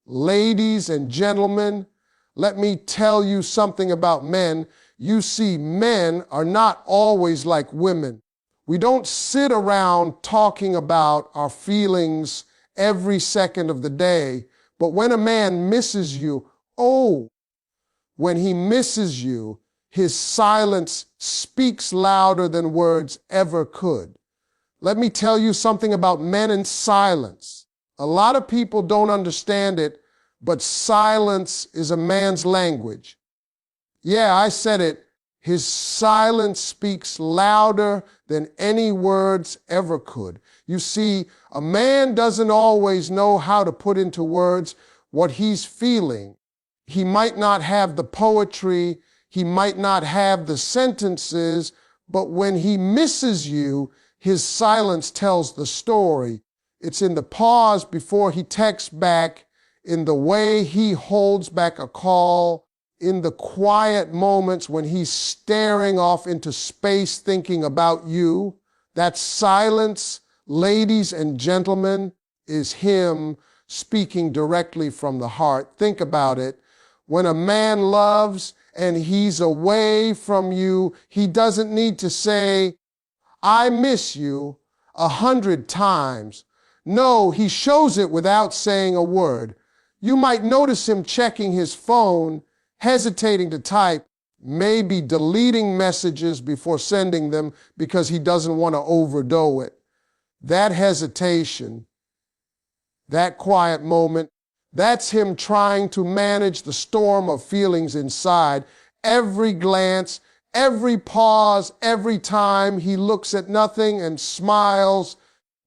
Ladies and gentlemen, let me tell you something about men. You see, men are not always like women. We don't sit around talking about our feelings every second of the day, but when a man misses you, when he misses you, his silence speaks louder than words ever could. Let me tell you something about men and silence. A lot of people don't understand it, but silence is a man's language. Yeah, I said it. His silence speaks louder than any words ever could. You see, a man doesn't always know how to put into words what he's feeling. He might not have the poetry, he might not have the sentences, but when he misses you, his silence tells the story. It's in the pause before he texts back, in the way he holds back a call, in the quiet moments when he's staring off into space thinking about you. That silence, ladies and gentlemen, is him speaking directly from the heart. Think about it. When a man loves and he's away from you, he doesn't need to say, "I miss you," 100 times. No, he shows it without saying a word. You might notice him checking his phone, hesitating to type, maybe deleting messages before sending them because he doesn't want to overdo it. That hesitation, that quiet moment, that's him trying to manage the storm of feelings inside. Every glance, every pause, every time he looks at nothing and smiles,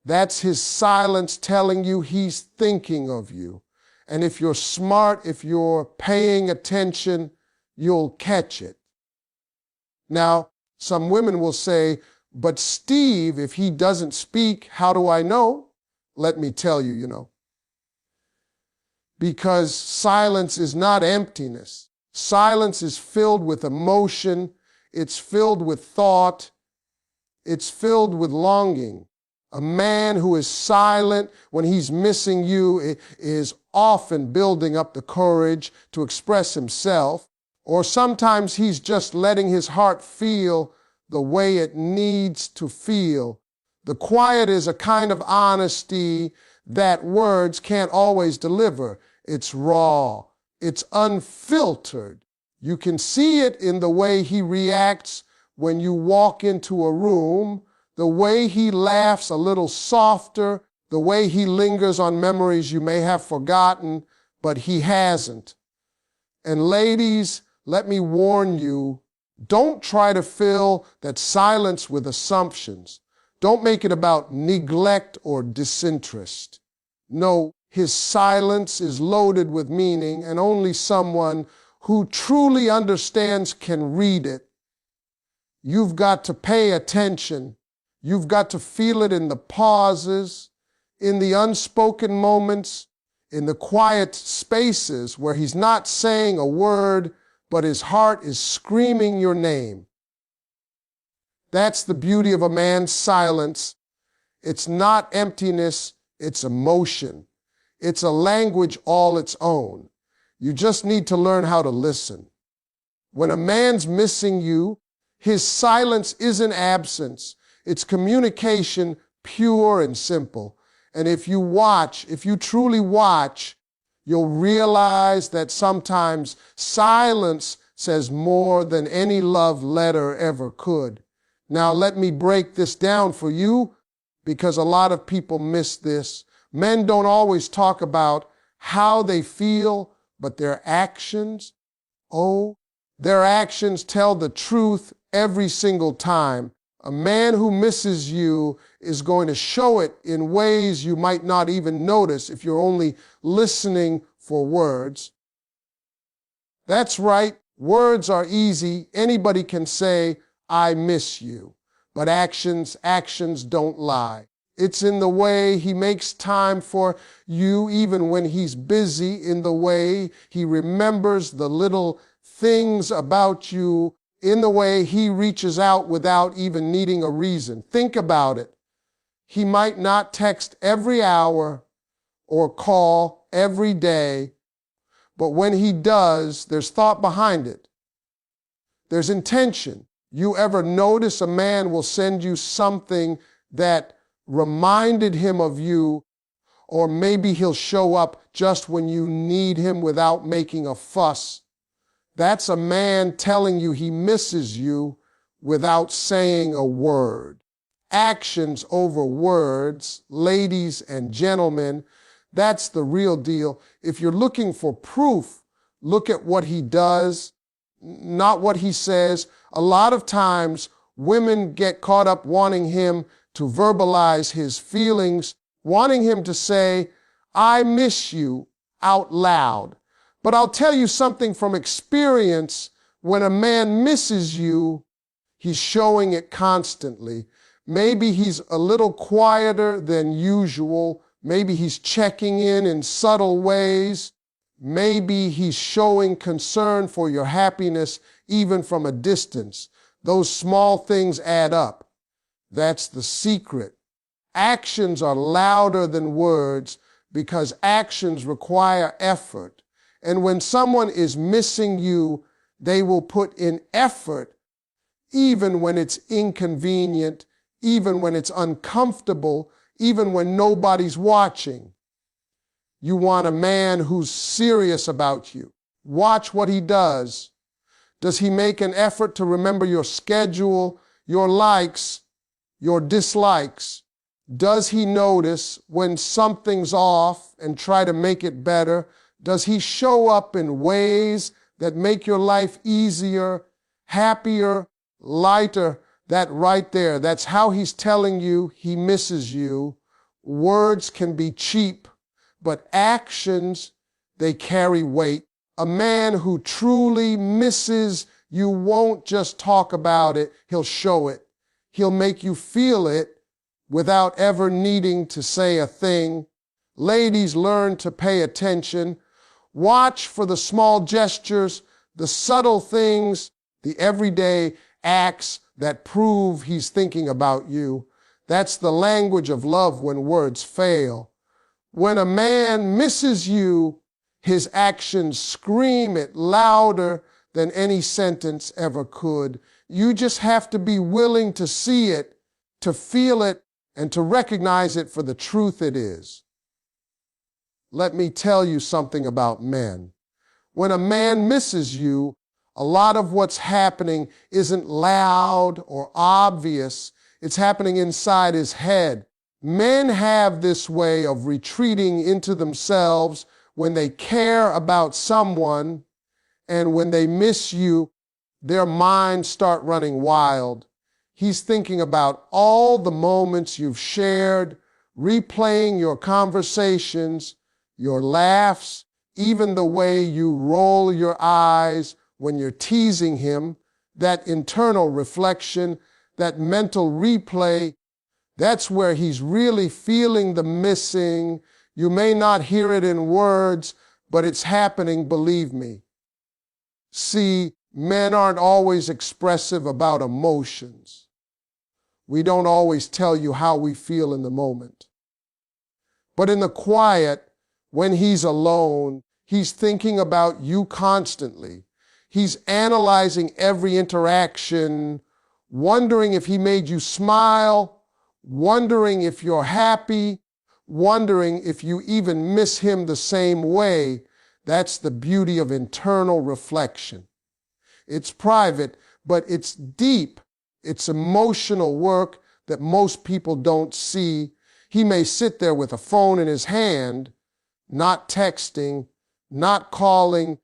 that's his silence telling you he's thinking of you. And if you're smart, if you're paying attention, you'll catch it. Now, some women will say, "But Steve, if he doesn't speak, how do I know?" Let me tell you, Because silence is not emptiness. Silence is filled with emotion. It's filled with thought. It's filled with longing. A man who is silent when he's missing you is often building up the courage to express himself, or sometimes he's just letting his heart feel the way it needs to feel. The quiet is a kind of honesty that words can't always deliver. It's raw. It's unfiltered. You can see it in the way he reacts when you walk into a room, the way he laughs a little softer, the way he lingers on memories you may have forgotten, but he hasn't. And ladies, let me warn you, don't try to fill that silence with assumptions. Don't make it about neglect or disinterest. No, his silence is loaded with meaning, and only someone who truly understands can read it. You've got to pay attention. You've got to feel it in the pauses, in the unspoken moments, in the quiet spaces where he's not saying a word, but his heart is screaming your name. That's the beauty of a man's silence. It's not emptiness, it's emotion. It's a language all its own. You just need to learn how to listen. When a man's missing you, his silence isn't absence. It's communication, pure and simple. And if you truly watch, you'll realize that sometimes silence says more than any love letter ever could. Now let me break this down for you, because a lot of people miss this. Men don't always talk about how they feel, but their actions, their actions tell the truth every single time. A man who misses you is going to show it in ways you might not even notice if you're only listening for words. That's right, words are easy. Anybody can say, "I miss you." But actions don't lie. It's in the way he makes time for you even when he's busy, in the way he remembers the little things about you, in the way he reaches out without even needing a reason. Think about it. He might not text every hour or call every day, but when he does, there's thought behind it. There's intention. You ever notice a man will send you something that reminded him of you, or maybe he'll show up just when you need him without making a fuss? That's a man telling you he misses you without saying a word. Actions over words, ladies and gentlemen, that's the real deal. If you're looking for proof, look at what he does, not what he says. A lot of times, women get caught up wanting him to verbalize his feelings, wanting him to say, "I miss you," out loud. But I'll tell you something from experience. When a man misses you, he's showing it constantly. Maybe he's a little quieter than usual. Maybe he's checking in subtle ways. Maybe he's showing concern for your happiness even from a distance. Those small things add up. That's the secret. Actions are louder than words because actions require effort. And when someone is missing you, they will put in effort even when it's inconvenient, even when it's uncomfortable, even when nobody's watching. You want a man who's serious about you. Watch what he does. Does he make an effort to remember your schedule, your likes, your dislikes? Does he notice when something's off and try to make it better? Does he show up in ways that make your life easier, happier, lighter? That right there, that's how he's telling you he misses you. Words can be cheap, but actions, they carry weight. A man who truly misses you won't just talk about it, he'll show it. He'll make you feel it without ever needing to say a thing. Ladies, learn to pay attention. Watch for the small gestures, the subtle things, the everyday acts that prove he's thinking about you. That's the language of love when words fail. When a man misses you, his actions scream it louder than any sentence ever could. You just have to be willing to see it, to feel it, and to recognize it for the truth it is. Let me tell you something about men. When a man misses you, a lot of what's happening isn't loud or obvious. It's happening inside his head. Men have this way of retreating into themselves when they care about someone, and when they miss you, their minds start running wild. He's thinking about all the moments you've shared, replaying your conversations, your laughs, even the way you roll your eyes when you're teasing him, that internal reflection, that mental replay. That's where he's really feeling the missing. You may not hear it in words, but it's happening, believe me. See, men aren't always expressive about emotions. We don't always tell you how we feel in the moment. But in the quiet, when he's alone, he's thinking about you constantly. He's analyzing every interaction, wondering if he made you smile, wondering if you're happy, wondering if you even miss him the same way. That's the beauty of internal reflection. It's private, but it's deep. It's emotional work that most people don't see. He may sit there with a phone in his hand, not texting, not calling,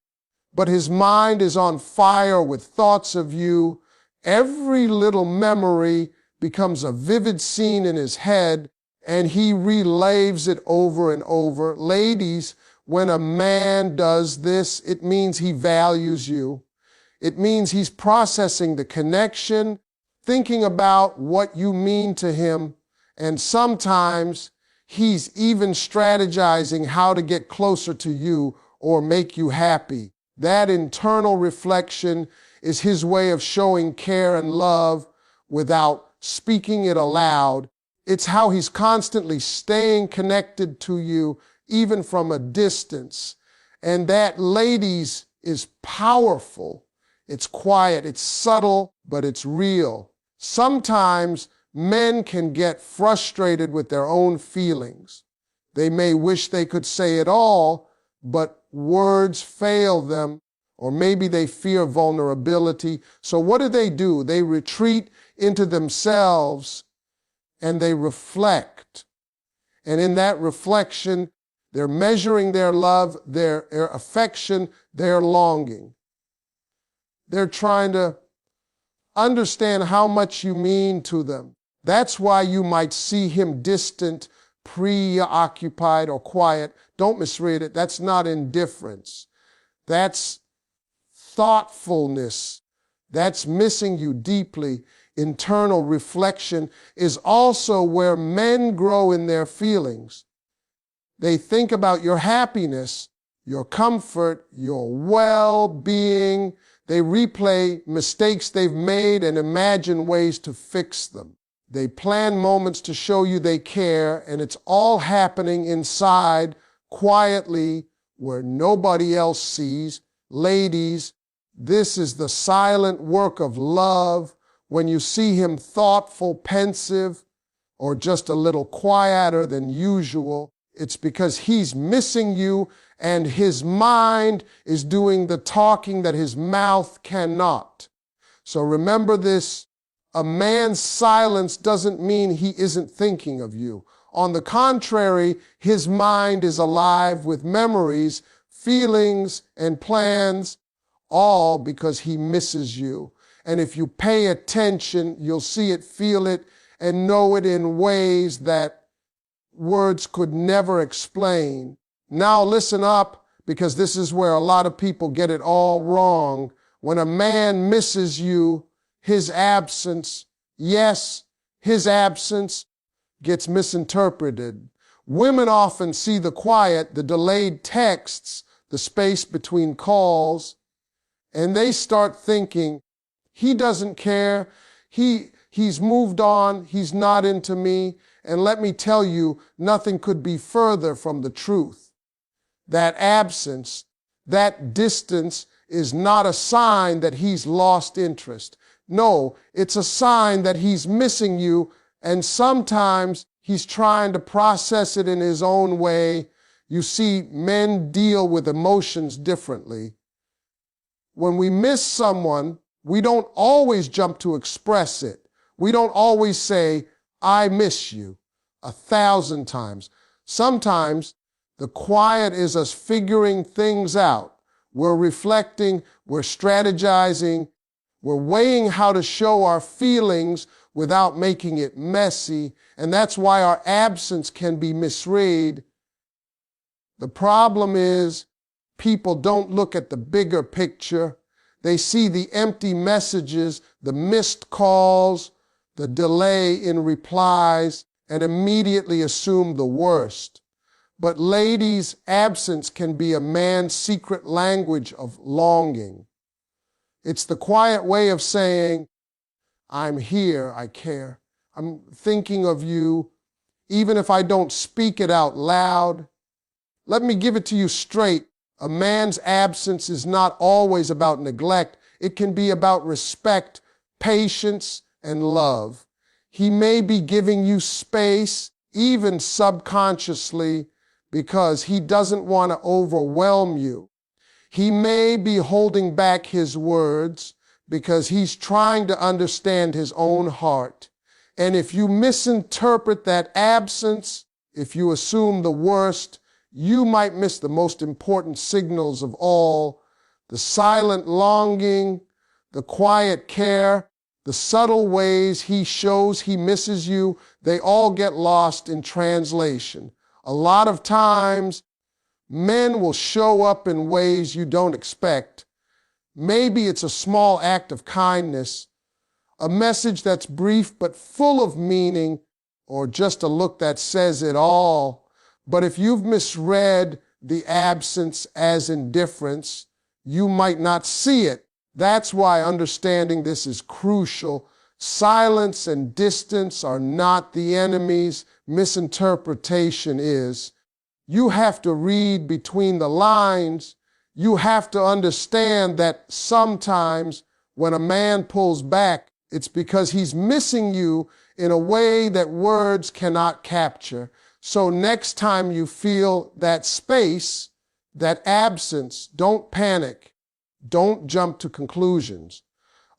but his mind is on fire with thoughts of you. Every little memory becomes a vivid scene in his head, and he relays it over and over. Ladies, when a man does this, it means he values you. It means he's processing the connection, thinking about what you mean to him, and sometimes he's even strategizing how to get closer to you or make you happy. That internal reflection is his way of showing care and love without speaking it aloud. It's how he's constantly staying connected to you even from a distance. And that, ladies, is powerful. It's quiet, it's subtle, but it's real. Sometimes men can get frustrated with their own feelings. They may wish they could say it all, but words fail them, or maybe they fear vulnerability. So what do? They retreat into themselves and they reflect. And in that reflection, they're measuring their love, their affection, their longing. They're trying to understand how much you mean to them. That's why you might see him distant, preoccupied, or quiet. Don't misread it. That's not indifference. That's thoughtfulness. That's missing you deeply. Internal reflection is also where men grow in their feelings. They think about your happiness, your comfort, your well-being. They replay mistakes they've made and imagine ways to fix them. They plan moments to show you they care, and it's all happening inside, quietly, where nobody else sees. Ladies, this is the silent work of love. When you see him thoughtful, pensive, or just a little quieter than usual, it's because he's missing you and his mind is doing the talking that his mouth cannot. So remember this, a man's silence doesn't mean he isn't thinking of you. On the contrary, his mind is alive with memories, feelings, and plans, all because he misses you. And if you pay attention, you'll see it, feel it, and know it in ways that words could never explain. Now listen up, because this is where a lot of people get it all wrong. When a man misses you, his absence, yes, his absence gets misinterpreted. Women often see the quiet, the delayed texts, the space between calls, and they start thinking, he doesn't care, he's moved on, he's not into me. And let me tell you, nothing could be further from the truth. That absence, that distance is not a sign that he's lost interest. No, it's a sign that he's missing you, and sometimes he's trying to process it in his own way. You see, men deal with emotions differently. When we miss someone, we don't always jump to express it. We don't always say, I miss you 1,000 times. Sometimes the quiet is us figuring things out. We're reflecting, we're strategizing, we're weighing how to show our feelings without making it messy, and that's why our absence can be misread. The problem is people don't look at the bigger picture. They see the empty messages, the missed calls, the delay in replies, and immediately assume the worst. But ladies, absence can be a man's secret language of longing. It's the quiet way of saying, I'm here, I care. I'm thinking of you, even if I don't speak it out loud. Let me give it to you straight. A man's absence is not always about neglect. It can be about respect, patience, and love. He may be giving you space, even subconsciously, because he doesn't want to overwhelm you. He may be holding back his words because he's trying to understand his own heart. And if you misinterpret that absence, if you assume the worst, you might miss the most important signals of all, the silent longing, the quiet care, the subtle ways he shows he misses you. They all get lost in translation. A lot of times, men will show up in ways you don't expect. Maybe it's a small act of kindness, a message that's brief but full of meaning, or just a look that says it all. But if you've misread the absence as indifference, you might not see it. That's why understanding this is crucial. Silence and distance are not the enemies. Misinterpretation is. You have to read between the lines. You have to understand that sometimes when a man pulls back, it's because he's missing you in a way that words cannot capture. So next time you feel that space, that absence, don't panic. Don't jump to conclusions.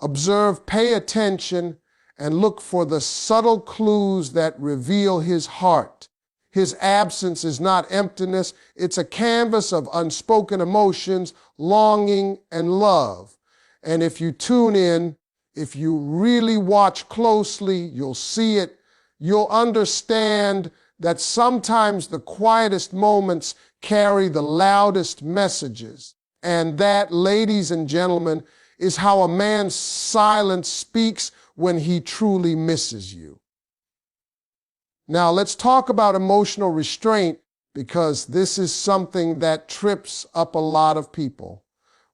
Observe, pay attention, and look for the subtle clues that reveal his heart. His absence is not emptiness. It's a canvas of unspoken emotions, longing, and love. And if you tune in, if you really watch closely, you'll see it. You'll understand that sometimes the quietest moments carry the loudest messages. And that, ladies and gentlemen, is how a man's silence speaks when he truly misses you. Now, let's talk about emotional restraint, because this is something that trips up a lot of people.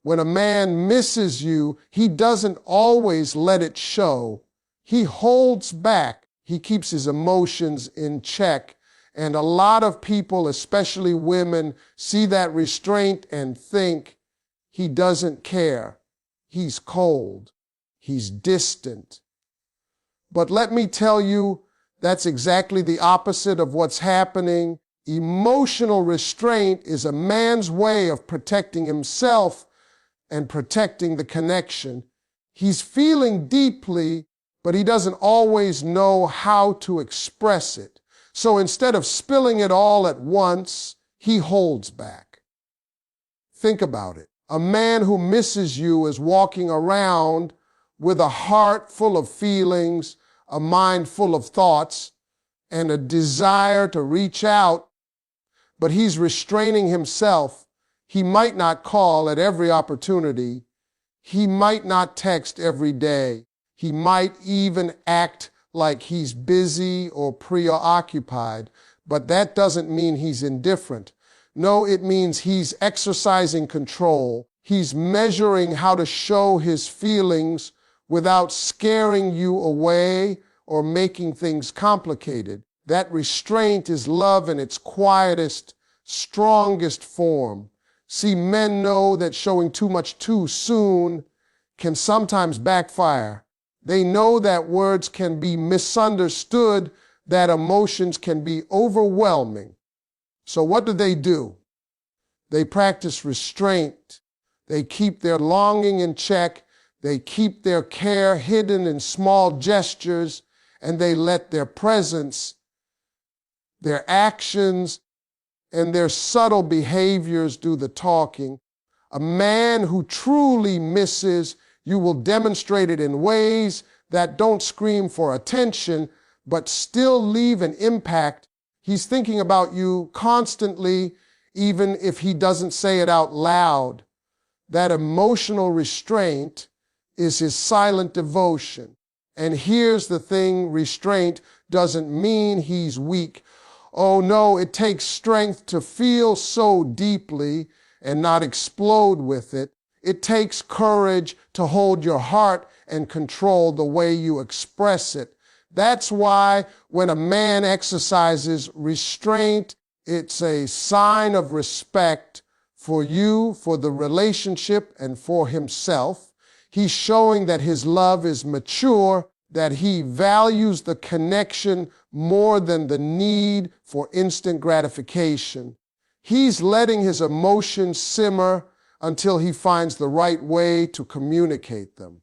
When a man misses you, he doesn't always let it show. He holds back. He keeps his emotions in check. And a lot of people, especially women, see that restraint and think he doesn't care. He's cold. He's distant. But let me tell you, that's exactly the opposite of what's happening. Emotional restraint is a man's way of protecting himself and protecting the connection. He's feeling deeply, but he doesn't always know how to express it. So instead of spilling it all at once, he holds back. Think about it. A man who misses you is walking around with a heart full of feelings, a mind full of thoughts, and a desire to reach out, but he's restraining himself. He might not call at every opportunity. He might not text every day. He might even act like he's busy or preoccupied, but that doesn't mean he's indifferent. No, it means he's exercising control. He's measuring how to show his feelings without scaring you away or making things complicated. That restraint is love in its quietest, strongest form. See, men know that showing too much too soon can sometimes backfire. They know that words can be misunderstood, that emotions can be overwhelming. So what do? They practice restraint. They keep their longing in check. They keep their care hidden in small gestures, and they let their presence, their actions, and their subtle behaviors do the talking. A man who truly misses, you will demonstrate it in ways that don't scream for attention, but still leave an impact. He's thinking about you constantly, even if he doesn't say it out loud. That emotional restraint is his silent devotion. And here's the thing, restraint doesn't mean he's weak. Oh no, it takes strength to feel so deeply and not explode with it. It takes courage to hold your heart and control the way you express it. That's why when a man exercises restraint, it's a sign of respect for you, for the relationship, and for himself. He's showing that his love is mature, that he values the connection more than the need for instant gratification. He's letting his emotions simmer until he finds the right way to communicate them.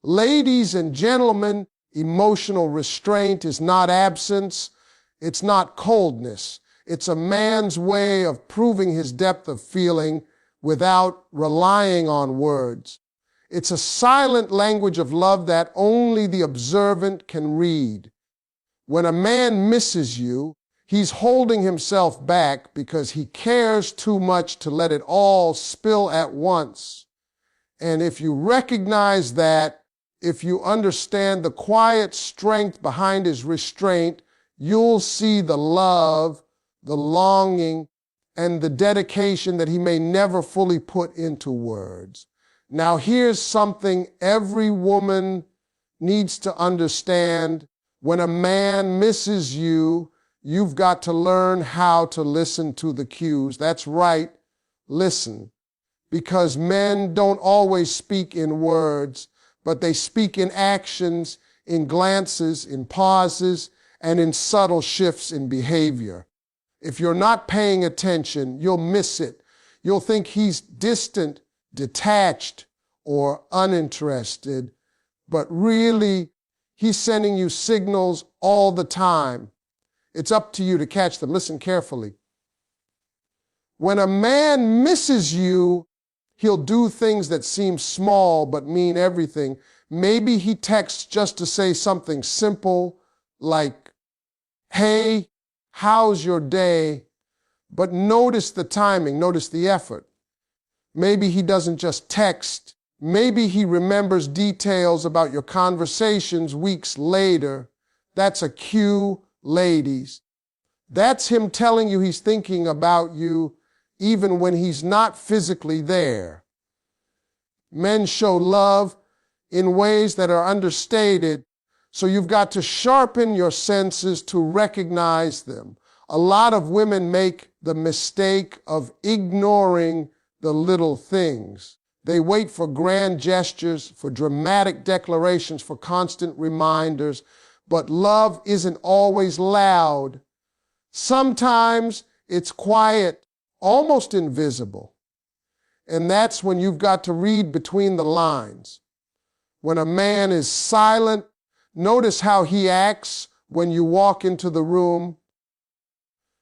Ladies and gentlemen, emotional restraint is not absence. It's not coldness. It's a man's way of proving his depth of feeling without relying on words. It's a silent language of love that only the observant can read. When a man misses you, he's holding himself back because he cares too much to let it all spill at once. And if you recognize that, if you understand the quiet strength behind his restraint, you'll see the love, the longing, and the dedication that he may never fully put into words. Now, here's something every woman needs to understand. When a man misses you, You've got to learn how to listen to the cues. That's right, listen. Because men don't always speak in words, but they speak in actions, in glances, in pauses, and in subtle shifts in behavior. If you're not paying attention, you'll miss it. You'll think he's distant, detached, or uninterested, but really, he's sending you signals all the time. It's up to you to catch them. Listen carefully. When a man misses you, he'll do things that seem small but mean everything. Maybe he texts just to say something simple like, "Hey, how's your day?" But notice the timing, notice the effort. Maybe he doesn't just text. Maybe he remembers details about your conversations weeks later. That's a cue, ladies. That's him telling you he's thinking about you even when he's not physically there. Men show love in ways that are understated, so you've got to sharpen your senses to recognize them. A lot of women make the mistake of ignoring the little things. They wait for grand gestures, for dramatic declarations, for constant reminders, but love isn't always loud. Sometimes it's quiet, almost invisible. And that's when you've got to read between the lines. When a man is silent, notice how he acts when you walk into the room.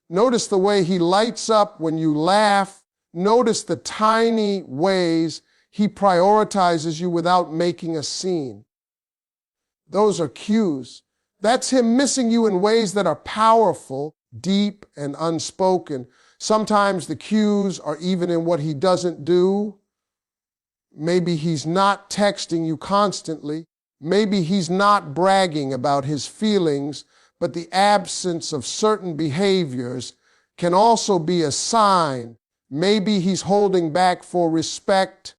Notice the way he lights up when you laugh. Notice the tiny ways he prioritizes you without making a scene. Those are cues. That's him missing you in ways that are powerful, deep, and unspoken. Sometimes the cues are even in what he doesn't do. Maybe he's not texting you constantly. Maybe he's not bragging about his feelings, but the absence of certain behaviors can also be a sign. Maybe he's holding back for respect,